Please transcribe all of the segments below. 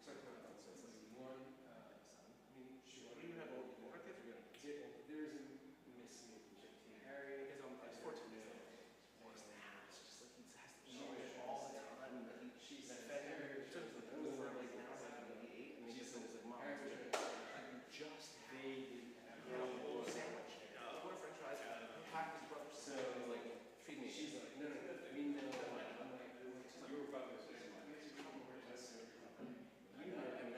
So it's like one son. I mean, What do you have older kids or younger kids? There's a mismatch. Harry His own place. 14 years old. It's just like he has to show it all the time. She That said, fed her. It took for like now it's like maybe 8, and he just was like, Mom, you just they had a whole sandwich. What a french fries. Half his brother. So he's like, feed me. She's like, no, we know. I'm like, You were about to say, you know, I mean,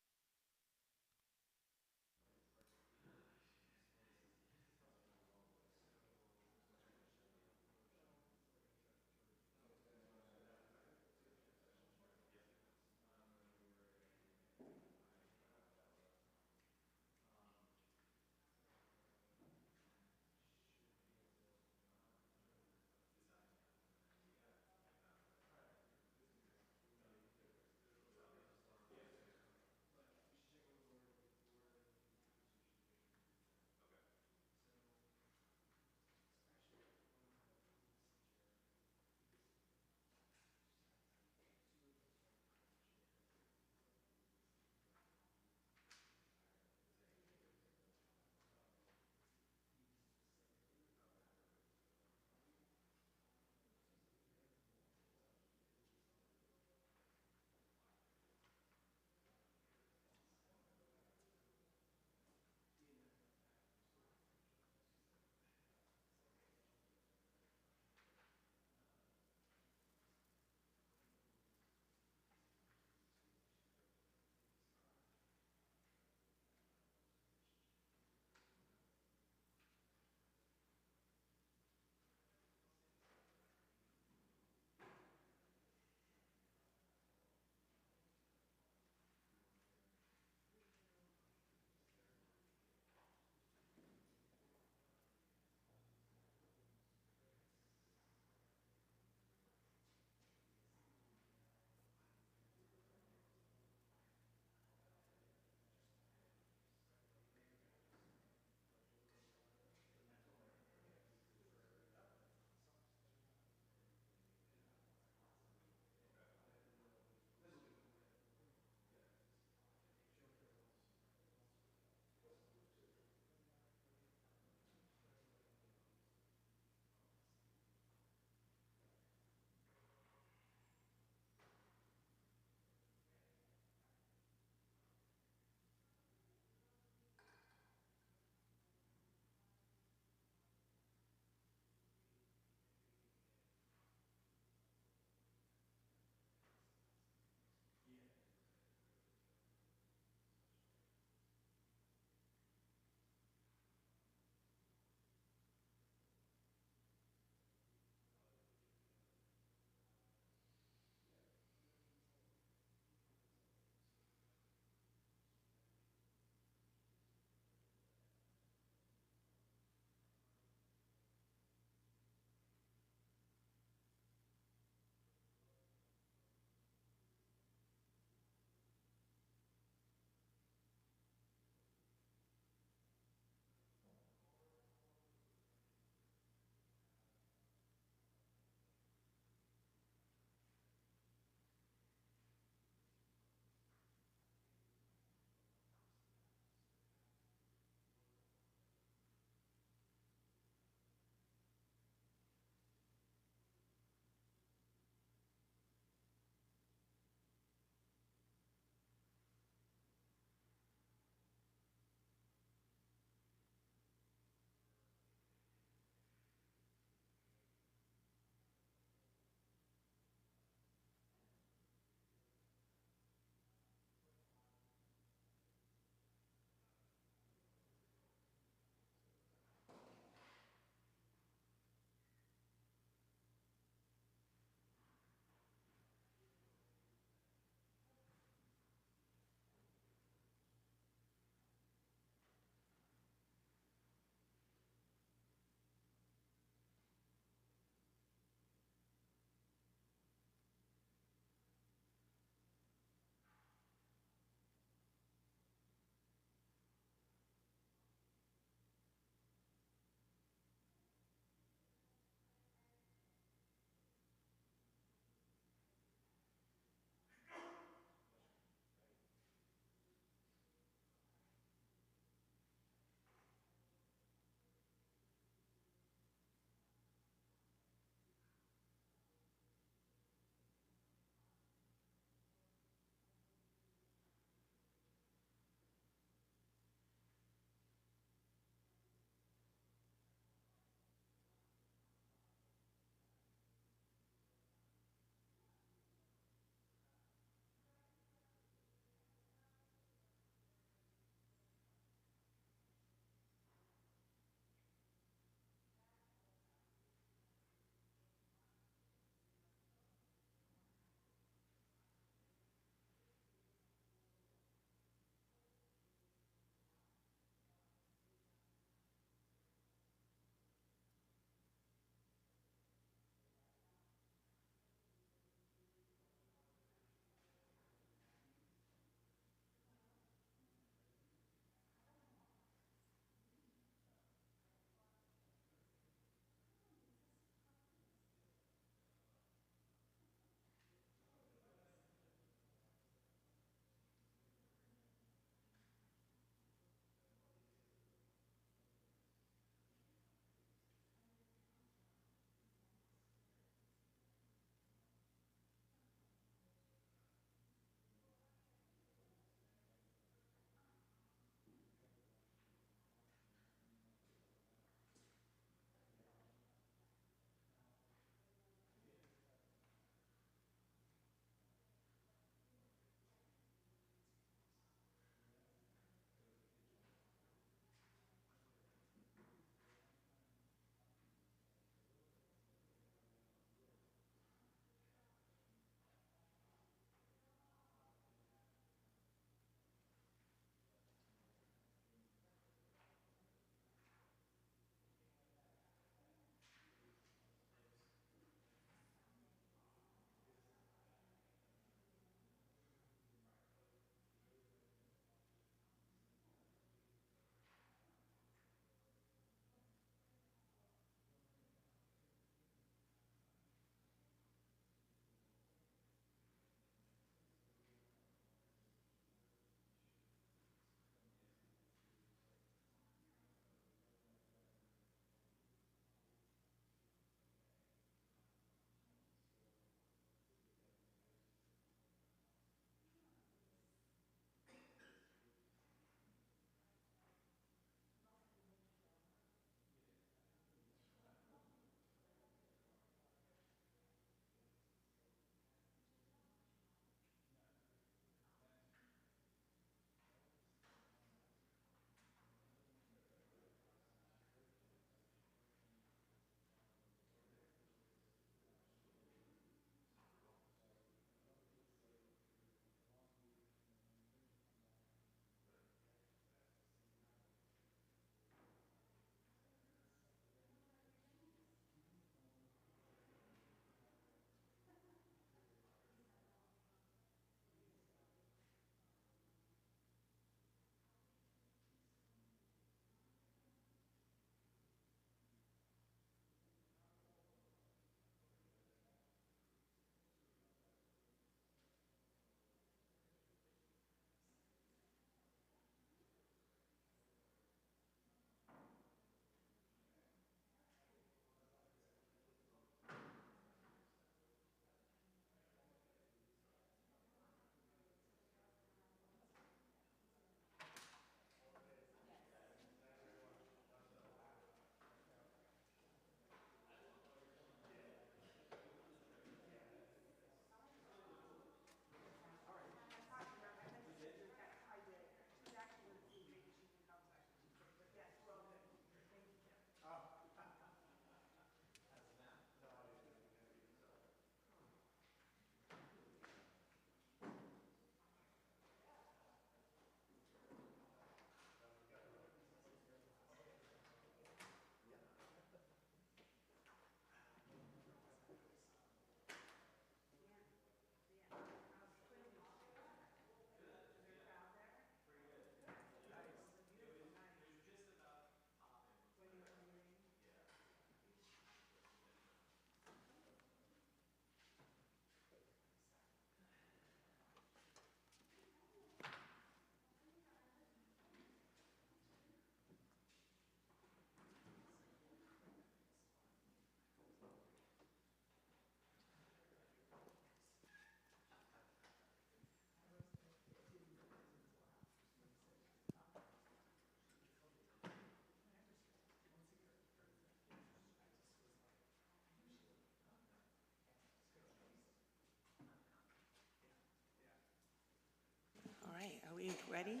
Ready?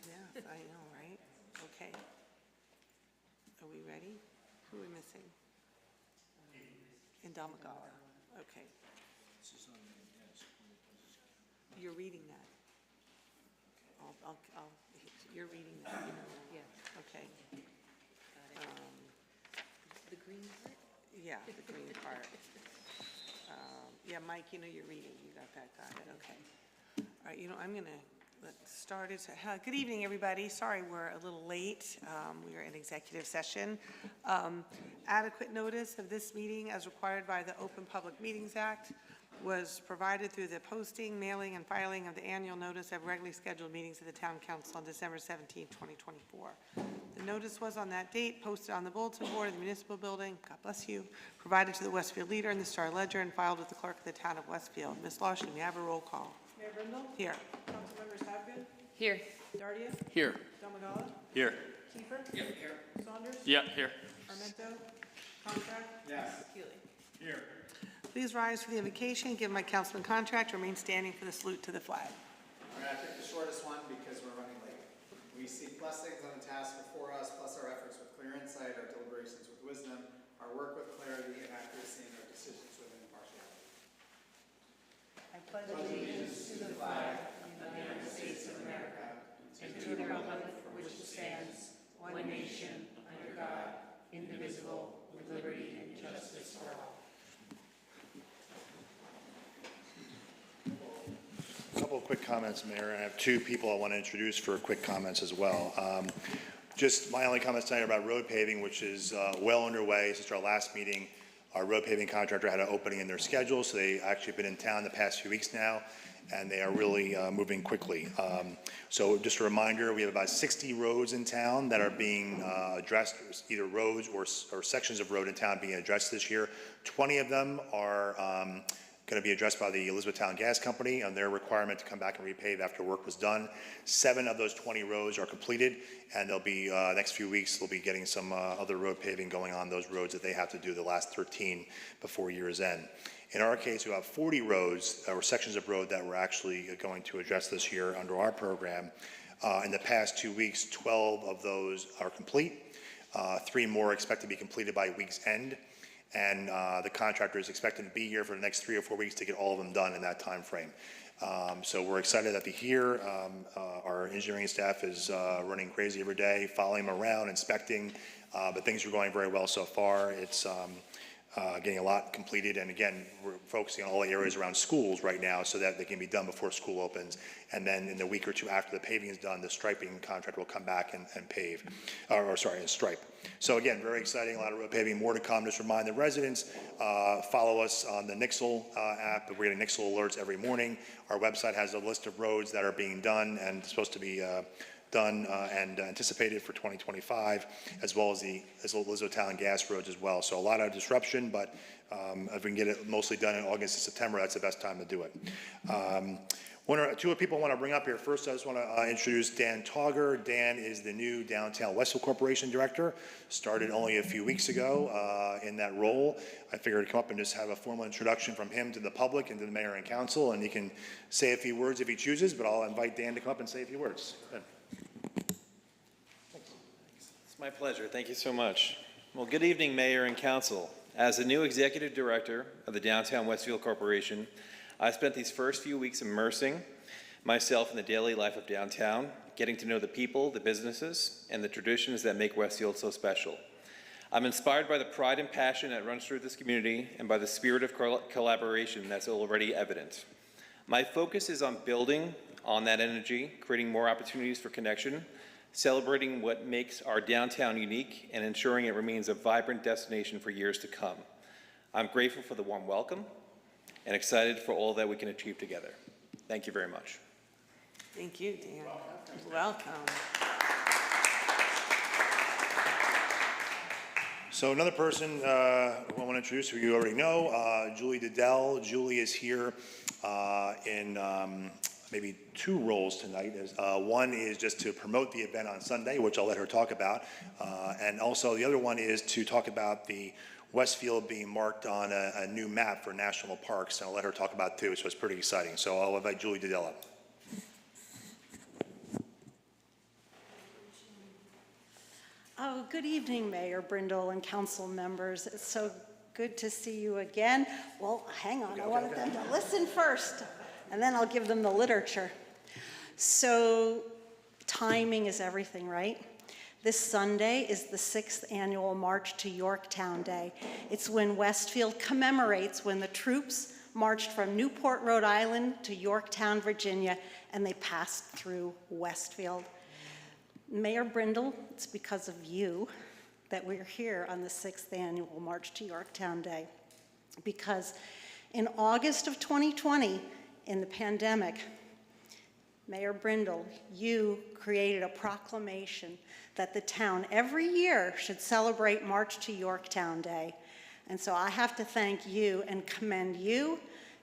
Yeah, I know, right? Okay. Are we ready? Who are we missing? Indamagala. Okay. You're reading that. You're reading that, you know. Yeah, Okay. got it. The green part? Yeah, the green part. Yeah, Mike, you know you're reading. You got it, okay. All right, you know, I'm gonna, let's start it. Good evening, everybody. Sorry, we're a little late. We are in executive session. Adequate notice of this meeting as required by the Open Public Meetings Act was provided through the posting, mailing, and filing of the annual notice of regularly scheduled meetings of the Town Council on December 17, 2024. The notice was on that date, posted on the bulletin board of the municipal building, God bless you, provided to the Westfield Leader and the Star Ledger, and filed with the clerk of the Town of Westfield. Ms. Lawson, may I have a roll call? Mayor Brindle? Here. Councilmembers Hopkins? Here. Dardia? Here. Domagala? Here. Kiefer? Yeah, here. Saunders? Yeah, here. Armento? Contract? Yes. Healy? Here. Please rise for the invocation. Give my councilman contract. Remain standing for the salute to the flag. I'm going to pick the shortest one because we're running late. We seek blessings on the task before us, plus our efforts with clear insight, our deliberations with wisdom, our work with clarity and accuracy, and our decisions with impartiality. I pledge allegiance to the flag of the United States of America and to the republic for which it stands, one nation, under God, indivisible, with liberty and justice for all. A couple of quick comments, Mayor. I have two people I want to introduce for quick comments as well. Just my only comments tonight about road paving, which is well underway since our last meeting. Our road paving contractor had an opening in their schedule, so they actually been in town the past few weeks now, and they are really moving quickly. So just a reminder, we have about 60 roads in town that are being addressed, either roads or sections of road in town being addressed this year. 20 of them are going to be addressed by the Elizabethtown Gas Company on their requirement to come back and repave after work was done. 7 of those 20 roads are completed, and they'll be next few weeks they'll be getting some other road paving going on those roads that they have to do the last 13 before year's end. In our case, we have 40 roads or sections of road that we're actually going to address this year under our program. In the past 2 weeks, 12 of those are complete. 3 more expect to be completed by week's end. And the contractor is expected to be here for the next 3 or 4 weeks to get all of them done in that time frame. So we're excited that they're here. Our engineering staff is running crazy every day, following them around, inspecting, but things are going very well so far. It's getting a lot completed, and again, we're focusing on all the areas around schools right now so that they can be done before school opens. And then in the week or two after the paving is done, the striping contract will come back and pave, and stripe. So again, very exciting, a lot of road paving, more to come. Just remind the residents, follow us on the Nixle app. We're getting Nixle alerts every morning. Our website has a list of roads that are being done and supposed to be done and anticipated for 2025, as well as the Elizabethtown gas roads as well. So a lot of disruption, but if we can get it mostly done in August and September, that's the best time to do it. Two people I want to bring up here. First, I just want to introduce Dan Togger. Dan is the new Downtown Westfield Corporation Director. Started only a few weeks ago in that role. I figured to come up and just have a formal introduction from him to the public and to the mayor and council, and he can say a few words if he chooses, but I'll invite Dan to come up and say a few words. Ben. It's my pleasure. Thank you so much. Well, good evening, Mayor and Council. As the new Executive Director of the Downtown Westfield Corporation, I spent these first few weeks immersing myself in the daily life of downtown, getting to know the people, the businesses, and the traditions that make Westfield so special. I'm inspired by the pride and passion that runs through this community and by the spirit of collaboration that's already evident. My focus is on building on that energy, creating more opportunities for connection, celebrating what makes our downtown unique, and ensuring it remains a vibrant destination for years to come. I'm grateful for the warm welcome and excited for all that we can achieve together. Thank you very much. Thank you, Dan. Welcome. So another person I want to introduce, who you already know, Julie Diddell. Julie is here in maybe 2 roles tonight. One is just to promote the event on Sunday, which I'll let her talk about. And also the other one is to talk about the Westfield being marked on a new map for national parks, and I'll let her talk about too, so it's pretty exciting. So I'll invite Julie Diddell up. Good evening, Mayor Brindle and council members. It's so good to see you again. Well, hang on, I wanted them to listen first, and then I'll give them the literature. So, timing is everything, right? This Sunday is the 6th annual March to Yorktown Day. It's when Westfield commemorates when the troops marched from Newport, Rhode Island to Yorktown, Virginia, and they passed through Westfield. Mayor Brindle, it's because of you that we're here on the 6th annual March to Yorktown Day. Because in August of 2020, in the pandemic, Mayor Brindle, you created a proclamation that the town every year should celebrate March to Yorktown Day. And so I have to thank you and commend you,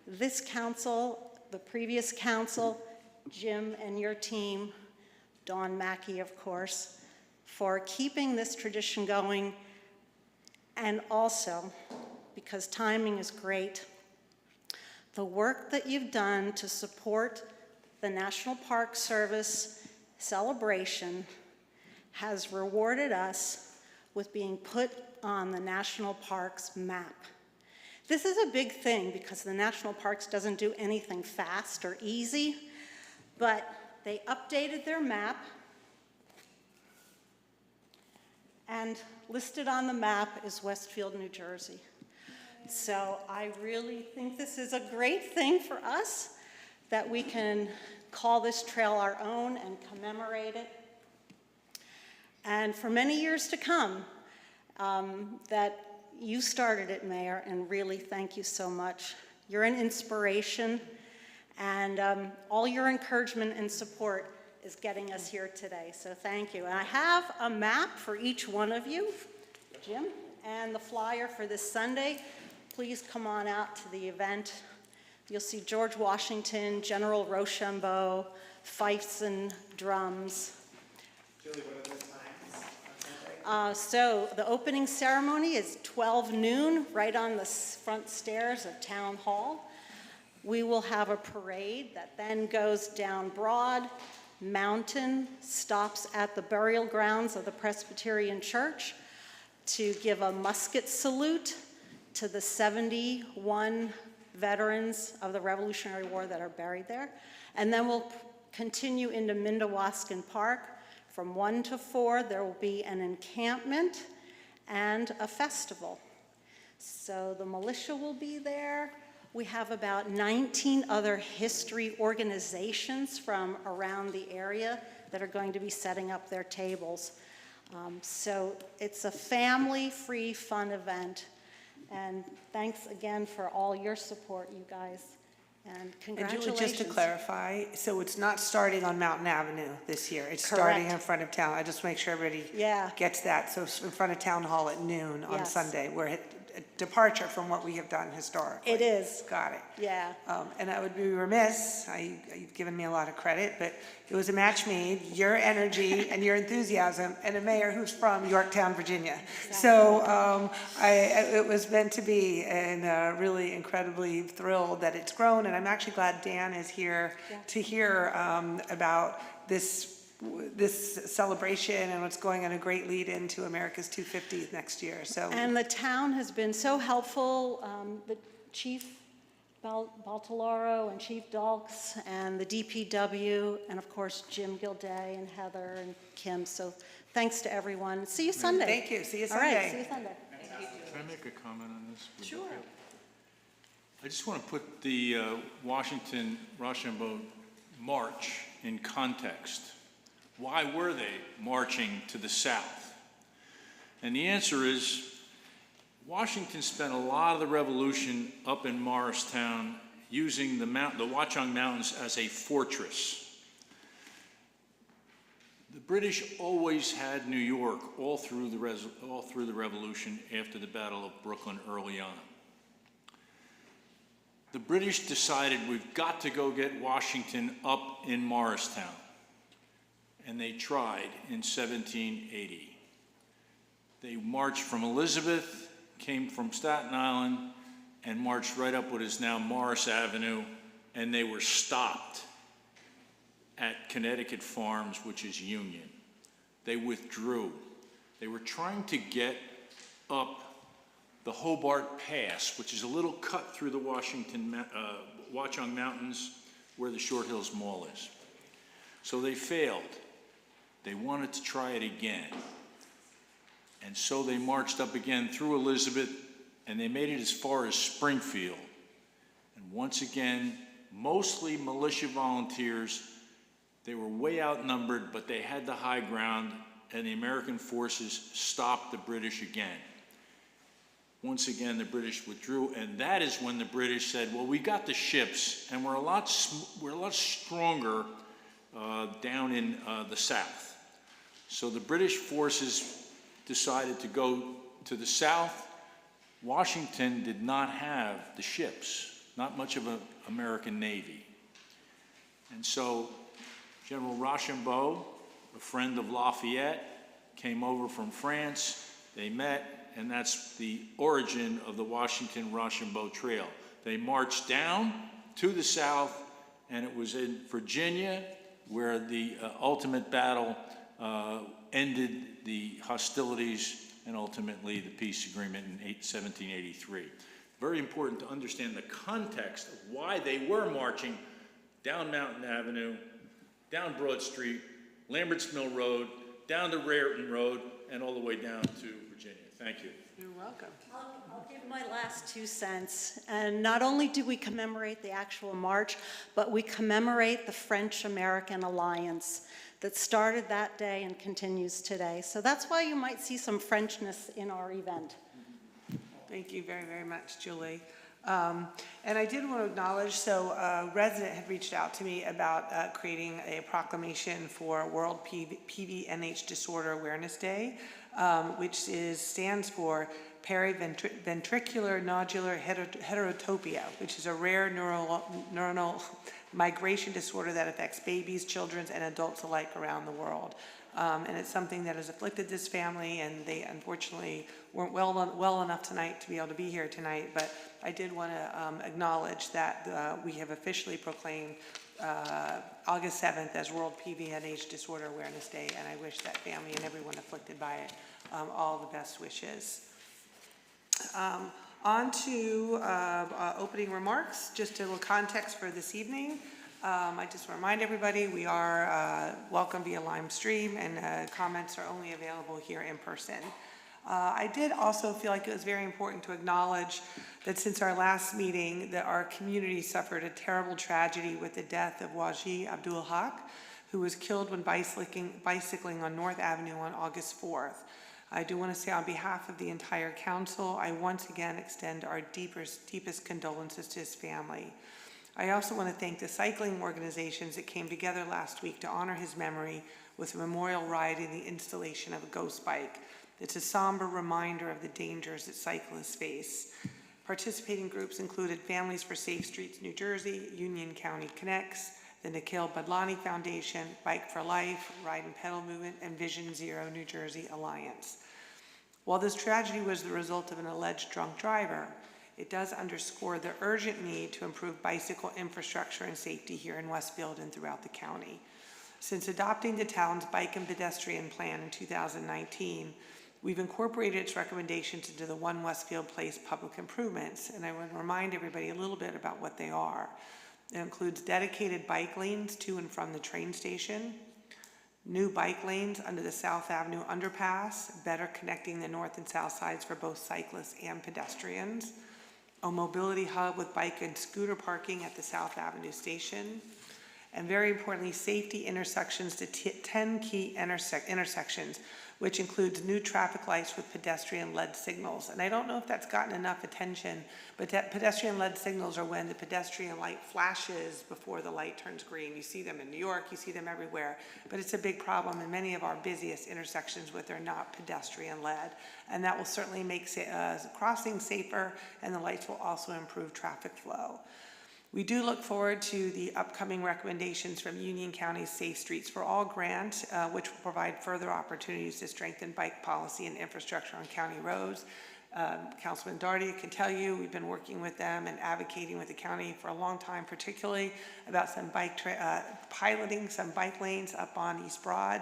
this council, the previous council, Jim and your team, Dawn Mackey, of course, for keeping this tradition going, and also, because timing is great, the work that you've done to support the National Park Service celebration has rewarded us with being put on the National Parks map. This is a big thing because the National Parks doesn't do anything fast or easy, but they updated their map, and listed on the map is Westfield, New Jersey. So I really think this is a great thing for us, that we can call this trail our own and commemorate it. And for many years to come, that you started it, Mayor, and really thank you so much. You're an inspiration, and all your encouragement and support is getting us here today, so thank you. And I have a map for each one of you, Jim, and the flyer for this Sunday. Please come on out to the event. You'll see George Washington, General Rochambeau, fifes and drums. Julie, what are the times on Sunday? So the opening ceremony is 12 noon, right on the front stairs of Town Hall. We will have a parade that then goes down Broad Mountain, stops at the burial grounds of the Presbyterian Church to give a musket salute to the 71 veterans of the Revolutionary War that are buried there. And then we'll continue into Mindawaskan Park. From 1 to 4, there will be an encampment and a festival. So the militia will be there. We have about 19 other history organizations from around the area that are going to be setting up their tables. So it's a family-free, fun event. And thanks again for all your support, you guys. And And congratulations. Julie, just to clarify, so it's not starting on Mountain Avenue this year. It's Correct. starting in front of town. I just make sure everybody Yeah. gets that. So it's in front of Town Hall at noon on Yes. Sunday. We're a departure from what we have done historically. It is. Got it. Yeah. And I would be remiss, you've given me a lot of credit, but it was a match made, your energy and your enthusiasm, and a mayor who's from Yorktown, Virginia. So it was meant to be, and really incredibly thrilled that it's grown, and I'm actually glad Dan is here to hear about this celebration and what's going on, a great lead into America's 250th next year. So. And the town has been so helpful. The Chief Baltolaro and Chief Dulks and the DPW, and of course Jim Gilday and Heather and Kim. So thanks to everyone. See you Sunday. Thank you. See you All right, Sunday. see you Sunday. Can I make a comment on this? Sure. I just want to put the Washington Rochambeau March in context. Why were they marching to the south? And the answer is, Washington spent a lot of the Revolution up in Morristown using the Watchung Mountains as a fortress. The British always had New York all through the Revolution after the Battle of Brooklyn early on. The British decided we've got to go get Washington up in Morristown. And they tried in 1780. They marched from Elizabeth, came from Staten Island, and marched right up what is now Morris Avenue, and they were stopped at Connecticut Farms, which is Union. They withdrew. They were trying to get up the Hobart Pass, which is a little cut through the Watchung Mountains where the Short Hills Mall is. So they failed. They wanted to try it again. And so they marched up again through Elizabeth, and they made it as far as Springfield. And once again, mostly militia volunteers. They were way outnumbered, but they had the high ground, and the American forces stopped the British again. Once again, the British withdrew, and that is when the British said, well, we got the ships, and we're a lot stronger down in the south. So the British forces decided to go to the south. Washington did not have the ships, not much of an American Navy. And so General Rochambeau, a friend of Lafayette, came over from France. They met, and that's the origin of the Washington-Rochambeau Trail. They marched down to the south, and it was in Virginia where the ultimate battle ended the hostilities and ultimately the peace agreement in 1783. Very important to understand the context of why they were marching down Mountain Avenue, down Broad Street, Lambert's Mill Road, down to Raritan Road, and all the way down to Virginia. Thank you. You're welcome. I'll give my last 2 cents. And not only do we commemorate the actual march, but we commemorate the French-American alliance that started that day and continues today. So that's why you might see some Frenchness in our event. Thank you very, very much, Julie. And I did want to acknowledge, so a resident had reached out to me about creating a proclamation for World PVNH Disorder Awareness Day, which stands for periventricular nodular heterotopia, which is a rare neuronal migration disorder that affects babies, children, and adults alike around the world. And it's something that has afflicted this family, and they unfortunately weren't well enough tonight to be able to be here tonight, but I did want to acknowledge that we have officially proclaimed August 7th as World PVNH Disorder Awareness Day, and I wish that family and everyone afflicted by it all the best wishes. On to opening remarks, just a little context for this evening. I just want to remind everybody we are welcome via live stream, and comments are only available here in person. I did also feel like it was very important to acknowledge that since our last meeting, that our community suffered a terrible tragedy with the death of Waji Abdul Haq, who was killed when bicycling on North Avenue on August 4th. I do want to say on behalf of the entire council, I once again extend our deepest condolences to his family. I also want to thank the cycling organizations that came together last week to honor his memory with a memorial ride and the installation of a ghost bike. It's a somber reminder of the dangers that cyclists face. Participating groups included Families for Safe Streets New Jersey, Union County Connects, the Nikhil Badlani Foundation, Bike for Life, Ride and Pedal Movement, and Vision Zero New Jersey Alliance. While this tragedy was the result of an alleged drunk driver, it does underscore the urgent need to improve bicycle infrastructure and safety here in Westfield and throughout the county. Since adopting the town's bike and pedestrian plan in 2019, we've incorporated its recommendations into the One Westfield Place public improvements, and I want to remind everybody a little bit about what they are. It includes dedicated bike lanes to and from the train station, new bike lanes under the South Avenue underpass, better connecting the north and south sides for both cyclists and pedestrians, a mobility hub with bike and scooter parking at the South Avenue station, and very importantly, safety intersections to 10 key intersections, which includes new traffic lights with pedestrian LED signals. And I don't know if that's gotten enough attention, but that pedestrian LED signals are when the pedestrian light flashes before the light turns green. You see them in New York, you see them everywhere, but it's a big problem in many of our busiest intersections where they're not pedestrian LED. And that will certainly make crossing safer, and the lights will also improve traffic flow. We do look forward to the upcoming recommendations from Union County's Safe Streets for All grant, which will provide further opportunities to strengthen bike policy and infrastructure on county roads. Councilman Darty can tell you we've been working with them and advocating with the county for a long time, particularly about some piloting some bike lanes up on East Broad.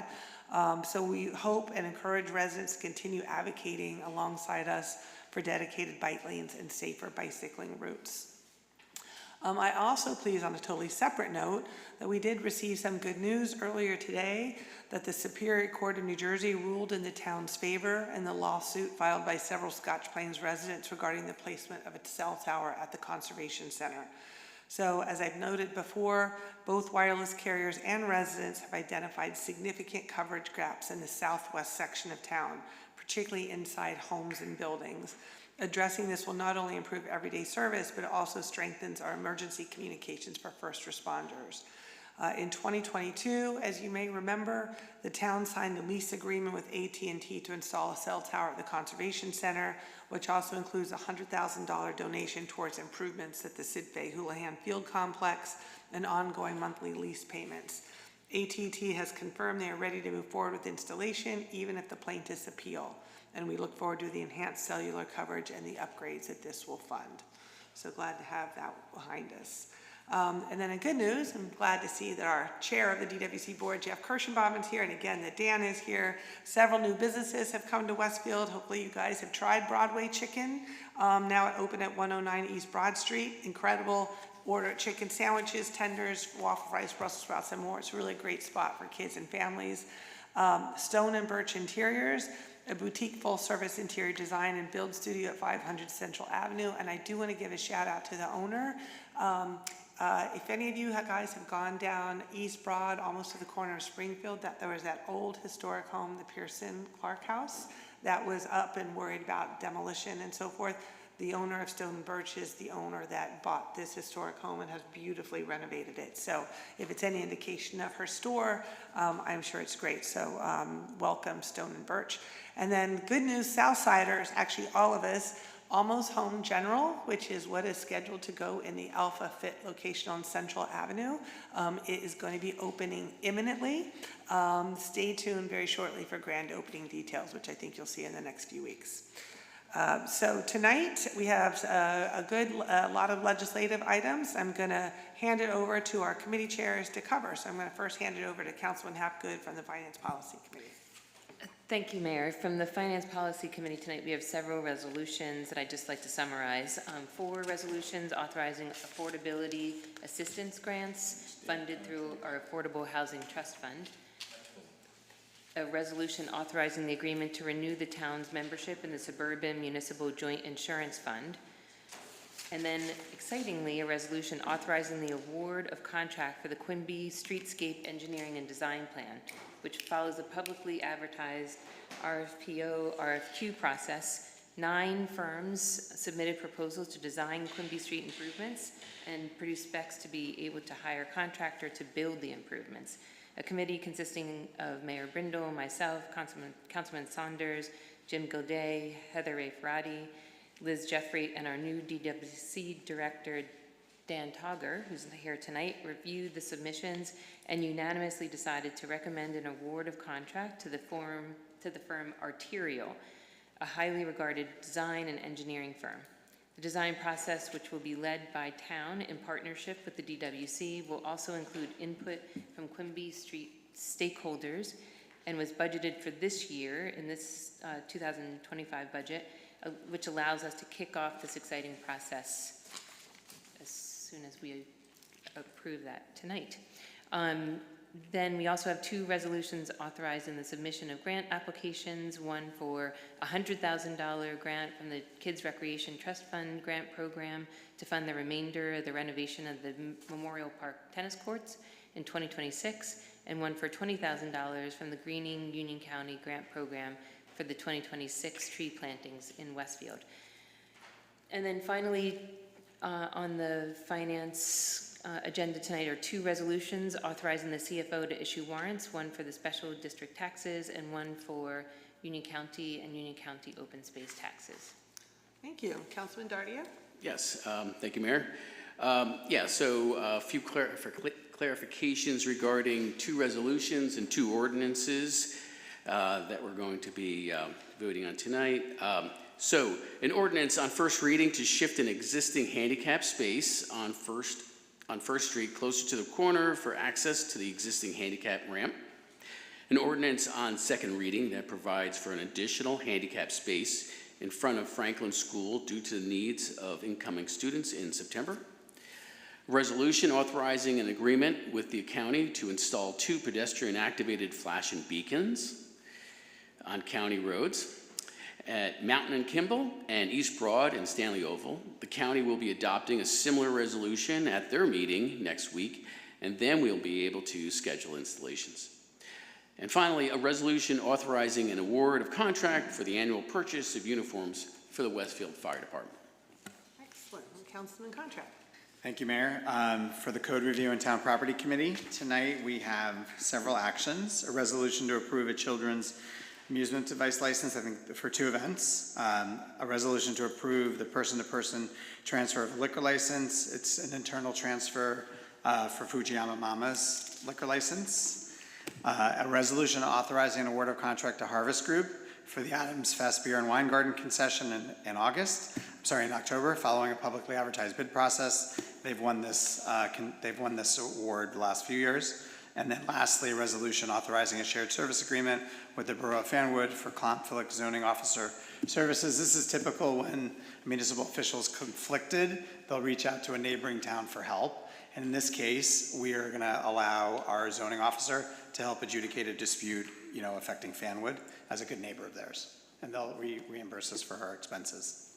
So we hope and encourage residents to continue advocating alongside us for dedicated bike lanes and safer bicycling routes. I also pleased on a totally separate note that we did receive some good news earlier today that the Superior Court of New Jersey ruled in the town's favor in the lawsuit filed by several Scotch Plains residents regarding the placement of a cell tower at the Conservation Center. So as I've noted before, both wireless carriers and residents have identified significant coverage gaps in the southwest section of town, particularly inside homes and buildings. Addressing this will not only improve everyday service, but it also strengthens our emergency communications for first responders. In 2022, as you may remember, the town signed a lease agreement with AT&T to install a cell tower at the Conservation Center, which also includes a $100,000 donation towards improvements at the Sid Fay Houlihan Field Complex and ongoing monthly lease payments. AT&T has confirmed they are ready to move forward with installation, even if the plaintiffs appeal. And we look forward to the enhanced cellular coverage and the upgrades that this will fund. So glad to have that behind us. And then in good news, I'm glad to see that our chair of the DWC board, Jeff Kirschenbaum, is here, and again, that Dan is here. Several new businesses have come to Westfield. Hopefully you guys have tried Broadway Chicken. Now open at 109 East Broad Street. Incredible. Order chicken sandwiches, tenders, waffle fries, Brussels sprouts, and more. It's a really great spot for kids and families. Stone and Birch Interiors, a boutique full-service interior design and build studio at 500 Central Avenue. And I do want to give a shout out to the owner. If any of you guys have gone down East Broad, almost to the corner of Springfield, there was that old historic home, the Pearson Clark House, that was up and worried about demolition and so forth. The owner of Stone and Birch is the owner that bought this historic home and has beautifully renovated it. So if it's any indication of her store, I'm sure it's great. So welcome, Stone and Birch. And then good news, Southsiders, actually all of us, Almost Home General, which is what is scheduled to go in the Alpha Fit location on Central Avenue. It is going to be opening imminently. Stay tuned very shortly for grand opening details, which I think you'll see in the next few weeks. So tonight we have a lot of legislative items. I'm going to hand it over to our committee chairs to cover. So I'm going to first hand it over to Councilman Hapgood from the Finance Policy Committee. Thank you, Mayor. From the Finance Policy Committee tonight, we have several resolutions that I'd just like to summarize. 4 resolutions authorizing affordability assistance grants funded through our Affordable Housing Trust Fund. A resolution authorizing the agreement to renew the town's membership in the Suburban Municipal Joint Insurance Fund. And then, excitingly, a resolution authorizing the award of contract for the Quimby Streetscape Engineering and Design Plan, which follows a publicly advertised RFQ process. 9 firms submitted proposals to design Quimby Street improvements and produce specs to be able to hire a contractor to build the improvements. A committee consisting of Mayor Brindle, myself, Councilman Saunders, Jim Gilday, Heather Ray Ferrati, Liz Jeffrey, and our new DWC Director, Dan Togger, who's here tonight, reviewed the submissions and unanimously decided to recommend an award of contract to the firm Arterial, a highly regarded design and engineering firm. The design process, which will be led by town in partnership with the DWC, will also include input from Quimby Street stakeholders and was budgeted for this year in this 2025 budget, which allows us to kick off this exciting process as soon as we approve that tonight. Then we also have 2 resolutions authorizing the submission of grant applications, one for a $100,000 grant from the Kids Recreation Trust Fund grant program to fund the remainder of the renovation of the Memorial Park tennis courts in 2026, and one for $20,000 from the Greening Union County grant program for the 2026 tree plantings in Westfield. And then finally, on the finance agenda tonight are 2 resolutions authorizing the CFO to issue warrants, one for the special district taxes and one for Union County and Union County open space taxes. Thank you. Councilman Dardia? Yes, thank you, Mayor. So a few clarifications regarding 2 resolutions and 2 ordinances that we're going to be voting on tonight. So an ordinance on first reading to shift an existing handicap space on First Street closer to the corner for access to the existing handicap ramp. An ordinance on second reading that provides for an additional handicap space in front of Franklin School due to the needs of incoming students in September. Resolution authorizing an agreement with the county to install 2 pedestrian-activated flashing beacons on county roads. At Mountain and Kimball and East Broad and Stanley Oval, the county will be adopting a similar resolution at their meeting next week, and then we'll be able to schedule installations. And finally, a resolution authorizing an award of contract for the annual purchase of uniforms for the Westfield Fire Department. Excellent. Councilman Contract. Thank you, Mayor. For the Code Review and Town Property Committee, tonight we have several actions. A resolution to approve a children's amusement device license, I think, for 2 events. A resolution to approve the person-to-person transfer of a liquor license. It's an internal transfer for Fujiyama Mama's liquor license. A resolution authorizing an award of contract to Harvest Group for the Adams Fest Beer and Wine Garden concession in October, following a publicly advertised bid process. They've won this award the last few years. And then lastly, a resolution authorizing a shared service agreement with the Borough of Fanwood for conflict zoning officer services. This is typical when municipal officials conflicted, they'll reach out to a neighboring town for help. And in this case, we are gonna allow our zoning officer to help adjudicate a dispute, affecting Fanwood as a good neighbor of theirs. And they'll reimburse us for our expenses.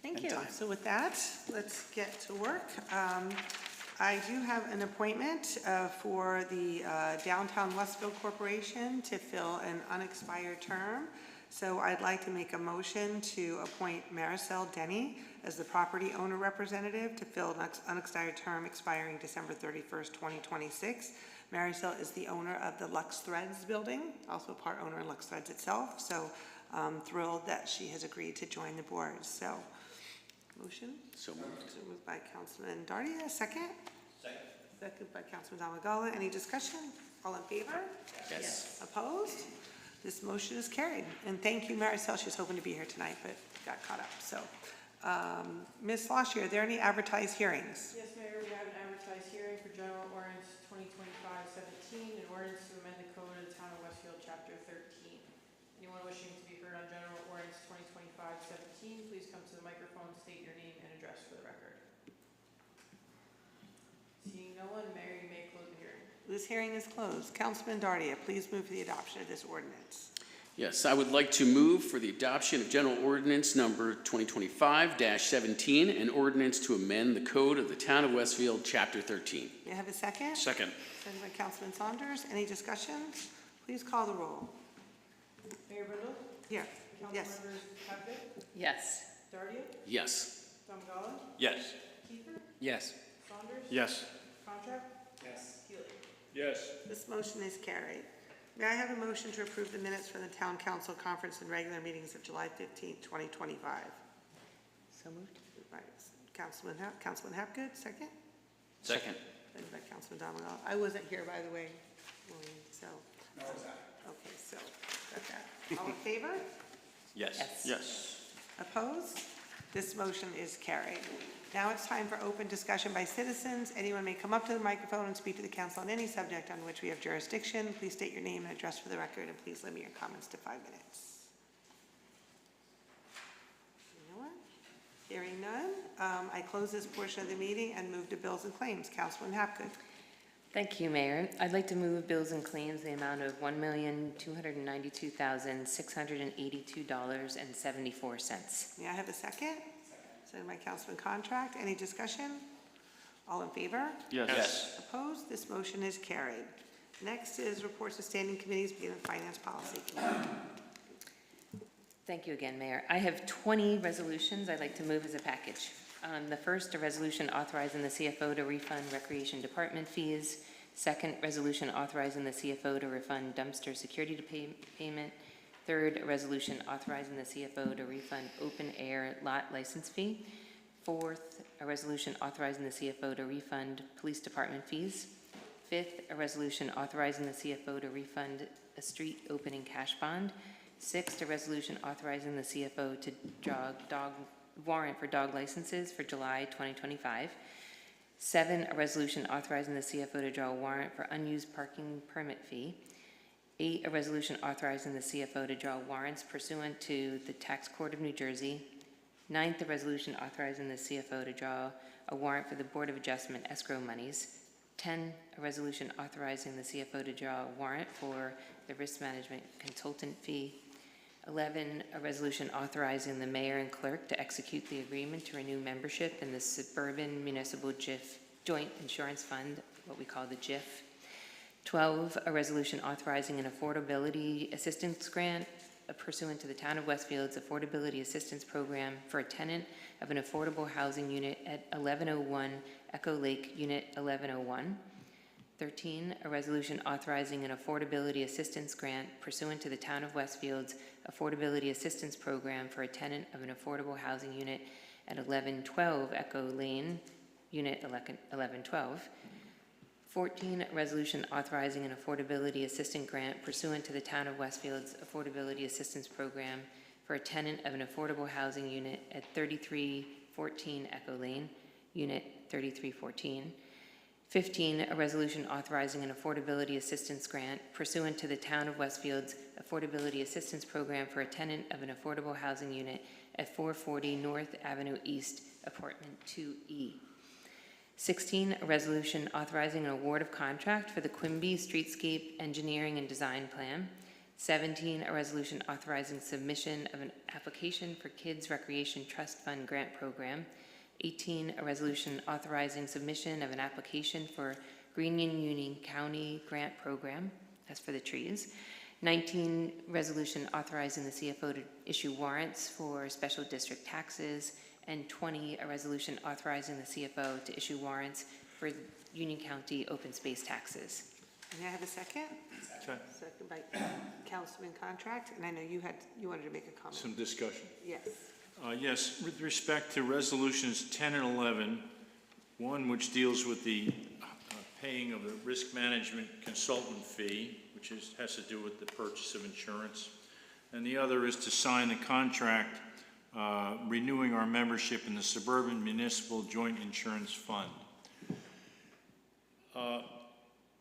Thank you. Time. So with that, let's get to work. I do have an appointment for the Downtown Westfield Corporation to fill an unexpired term. So I'd like to make a motion to appoint Maricel Denny as the property owner representative to fill an unexpired term expiring December 31st, 2026. Maricel is the owner of the Lux Threads building, also part owner in Lux Threads itself. So I'm thrilled that she has agreed to join the board. So, motion? So moved. So moved by Councilman Dardia, second? Second by Councilman Damagala. Any discussion? All in favor? Yes. Opposed? This motion is carried. And thank you, Maricel. She was hoping to be here tonight, but got caught up. So, Ms. Loshie, are there any advertised hearings? Yes, Mayor, we have an advertised hearing for General Ordinance 2025-17, an ordinance to amend the code of the Town of Westfield, Chapter 13. Anyone wishing to be heard on General Ordinance 2025-17, please come to the microphone, state your name and address for the record. Seeing no one, Mayor, you may close the hearing. This hearing is closed. Councilman Dardia, please move for the adoption of this ordinance. Yes, I would like to move for the adoption of General Ordinance number 2025-17, an ordinance to amend the code of the Town of Westfield, Chapter 13. May I have a second? Second. Second by Councilman Saunders. Any discussion? Please call the roll. Mayor Brindle? Here. Yes. Councilmembers Caput? Yes. Dardia? Yes. Damagala? Yes. Kiefer? Yes. Saunders? Yes. Contract? Yes. Healy? Yes. This motion is carried. May I have a motion to approve the minutes for the Town Council Conference and regular meetings of July 15th, 2025? So moved. Moved by Councilman Hapgood, second? Second. Second by Councilman Damagala. I wasn't here, by the way, Maureen, so. No, is that? Okay, so, got that. All in favor? Yes. Yes. Yes. Opposed? This motion is carried. Now it's time for open discussion by citizens. Anyone may come up to the microphone and speak to the council on any subject on which we have jurisdiction. Please state your name and address for the record, and please limit your comments to 5 minutes. No one? Hearing none, I close this portion of the meeting and move to bills and claims. Councilman Hapgood. Thank you, Mayor. I'd like to move bills and claims in the amount of $1,292,682.74. May I have a second? Second by Councilman Contract. Any discussion? All in favor? Yes. Opposed? This motion is carried. Next is reports of standing committees, beginning with Finance Policy Committee. Thank you again, Mayor. I have 20 resolutions I'd like to move as a package. The first, a resolution authorizing the CFO to refund Recreation Department fees. Second, resolution authorizing the CFO to refund dumpster security payment. Third, a resolution authorizing the CFO to refund open air lot license fee. Fourth, a resolution authorizing the CFO to refund police department fees. Fifth, a resolution authorizing the CFO to refund a street opening cash bond. Sixth, a resolution authorizing the CFO to draw warrant for dog licenses for July 2025. 7, a resolution authorizing the CFO to draw a warrant for unused parking permit fee. 8, a resolution authorizing the CFO to draw warrants pursuant to the Tax Court of New Jersey. 9th, a resolution authorizing the CFO to draw a warrant for the Board of Adjustment escrow monies. 10, a resolution authorizing the CFO to draw a warrant for the risk management consultant fee. 11, a resolution authorizing the mayor and clerk to execute the agreement to renew membership in the Suburban Municipal Joint Insurance Fund, what we call the JIF. 12, a resolution authorizing an affordability assistance grant pursuant to the Town of Westfield's Affordability Assistance Program for a tenant of an affordable housing unit at 1101 Echo Lake, Unit 1101. 13, a resolution authorizing an affordability assistance grant pursuant to the Town of Westfield's Affordability Assistance Program for a tenant of an affordable housing unit at 1112 Echo Lane, Unit 1112. 14, a resolution authorizing an affordability assistance grant pursuant to the Town of Westfield's Affordability Assistance Program for a tenant of an affordable housing unit at 3314 Echo Lane, Unit 3314. 15, a resolution authorizing an affordability assistance grant pursuant to the Town of Westfield's Affordability Assistance Program for a tenant of an affordable housing unit at 440 North Avenue East, Apartment 2E. 16, a resolution authorizing an award of contract for the Quimby Streetscape Engineering and Design Plan. 17, a resolution authorizing submission of an application for Kids Recreation Trust Fund Grant Program. 18, a resolution authorizing submission of an application for Green Union County Grant Program, that's for the trees. 19, resolution authorizing the CFO to issue warrants for special district taxes. And 20, a resolution authorizing the CFO to issue warrants for Union County open space taxes. May I have a second? Second. Second by Councilman Contract, and I know you wanted to make a comment. Some discussion. Yes. Yes, with respect to resolutions 10 and 11, one which deals with the paying of the risk management consultant fee, which has to do with the purchase of insurance, and the other is to sign the contract renewing our membership in the Suburban Municipal Joint Insurance Fund.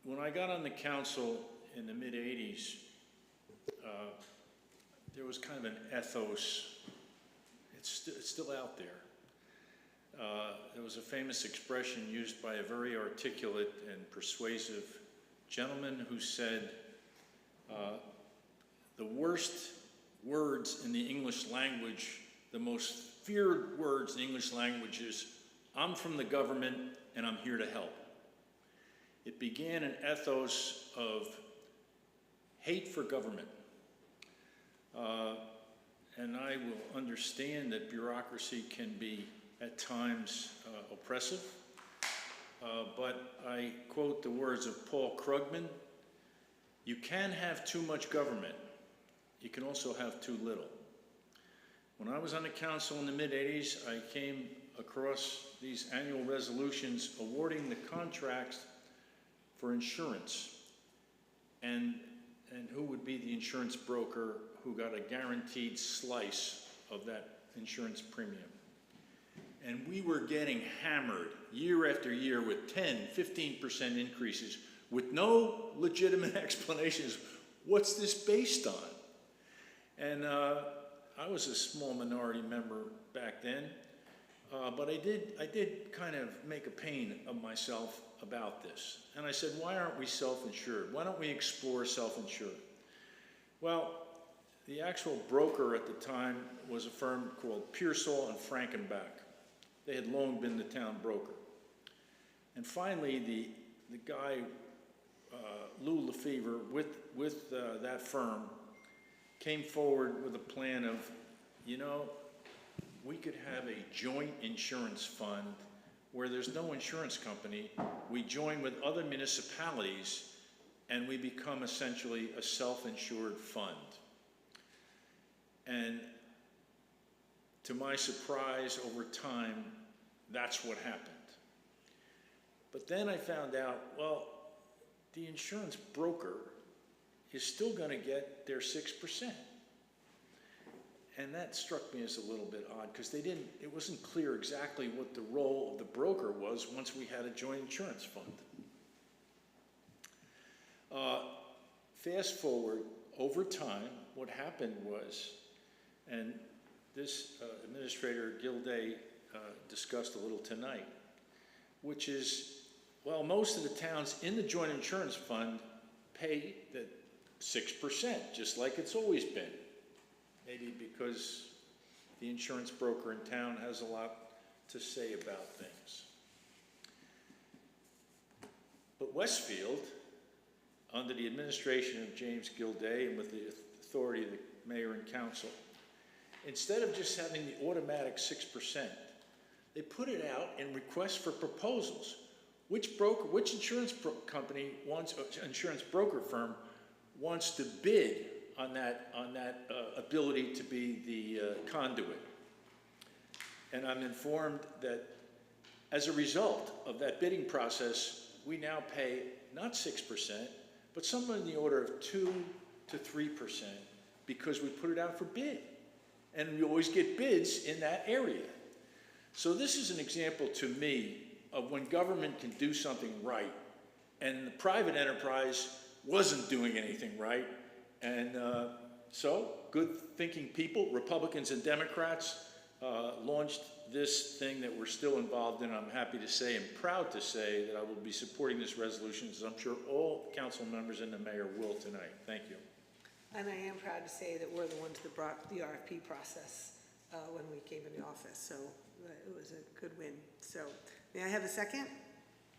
When I got on the council in the mid-'80s, there was kind of an ethos. It's still out there. There was a famous expression used by a very articulate and persuasive gentleman who said, the worst words in the English language, the most feared words in the English language is, I'm from the government and I'm here to help. It began an ethos of hate for government. And I will understand that bureaucracy can be at times oppressive, but I quote the words of Paul Krugman, you can have too much government, you can also have too little. When I was on the council in the mid-'80s, I came across these annual resolutions awarding the contracts for insurance and who would be the insurance broker who got a guaranteed slice of that insurance premium. And we were getting hammered year after year with 10, 15% increases with no legitimate explanations. What's this based on? And I was a small minority member back then, but I did kind of make a pain of myself about this. And I said, why aren't we self-insured? Why don't we explore self-insured? Well, the actual broker at the time was a firm called Pearsall and Frankenbach. They had long been the town broker. And finally, the guy, Lou Lefevre, with that firm, came forward with a plan of, you know, we could have a joint insurance fund where there's no insurance company. We join with other municipalities and we become essentially a self-insured fund. And to my surprise, over time, that's what happened. But then I found out, well, the insurance broker is still going to get their 6%. And that struck me as a little bit odd because it wasn't clear exactly what the role of the broker was once we had a joint insurance fund. Fast forward, over time, what happened was, and this Administrator Gilday discussed a little tonight, which is, well, most of the towns in the joint insurance fund pay the 6%, just like it's always been. Maybe because the insurance broker in town has a lot to say about things. But Westfield, under the administration of James Gilday and with the authority of the mayor and council, instead of just having the automatic 6%, they put it out in requests for proposals. Which insurance company wants, insurance broker firm wants to bid on that ability to be the conduit? And I'm informed that as a result of that bidding process, we now pay not 6%, but somewhere in the order of 2 to 3% because we put it out for bid. And we always get bids in that area. So this is an example to me of when government can do something right and the private enterprise wasn't doing anything right. And so good thinking people, Republicans and Democrats, launched this thing that we're still involved in. I'm happy to say and proud to say that I will be supporting this resolution, as I'm sure all council members and the mayor will tonight. Thank you. And I am proud to say that we're the ones that brought the RFP process when we came into office, so it was a good win. So, may I have a second?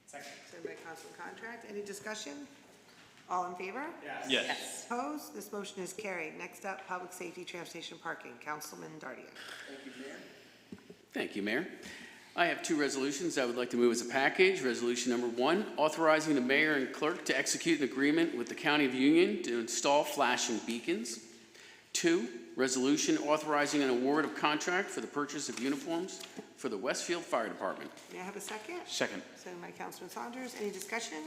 Second. Second by Councilman Contract. Any discussion? All in favor? Yes. Yes. Opposed? This motion is carried. Next up, Public Safety Transportation Parking. Councilman Dardia. Thank you, Mayor. I have two resolutions I would like to move as a package. Resolution number 1, authorizing the mayor and clerk to execute an agreement with the County of Union to install flashing beacons. 2, resolution authorizing an award of contract for the purchase of uniforms for the Westfield Fire Department. May I have a second? Second. Second by Councilman Saunders. Any discussion?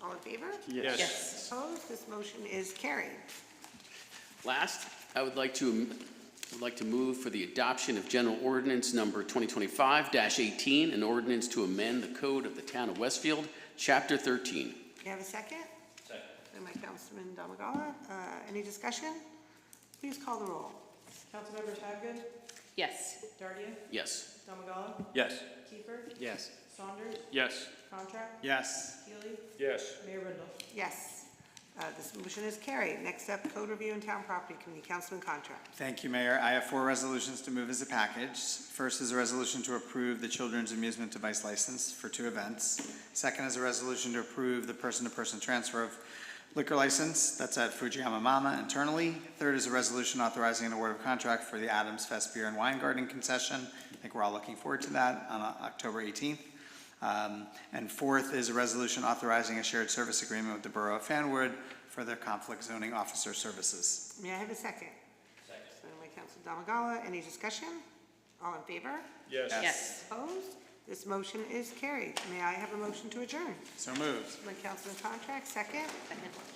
All in favor? Yes. Opposed? This motion is carried. Last, I would like to move for the adoption of General Ordinance Number 2025-18, an ordinance to amend the code of the town of Westfield, Chapter 13. May I have a second? Second. Second by Councilman Damagala. Any discussion? Please call the roll. Councilmembers Hapgood, Yes. Dardia, Yes. Damagala, Yes. Kiefer, Yes. Saunders, Yes. Contract, Yes. Healy, Yes. Mayor Brindle. Yes. This motion is carried. Next up, Code Review and Town Property Committee. Councilman Contract. Thank you, Mayor. I have 4 resolutions to move as a package. First is a resolution to approve the children's amusement device license for 2 events. Second is a resolution to approve the person-to-person transfer of liquor license. That's at Fujiyama Mama internally. Third is a resolution authorizing an award of contract for the Adams Fest Beer and Wine Garden concession. I think we're all looking forward to that on October 18th. And fourth is a resolution authorizing a shared service agreement with the Borough of Fanwood for their conflict zoning officer services. May I have a second? Second. Second by Councilman Damagala. Any discussion? All in favor? Yes. Yes. Opposed? This motion is carried. May I have a motion to adjourn? So moved. By Councilman Contract, second.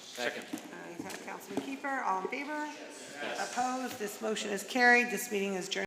Second. Councilman Kiefer, all in favor? Opposed? This motion is carried. This meeting is adjourned.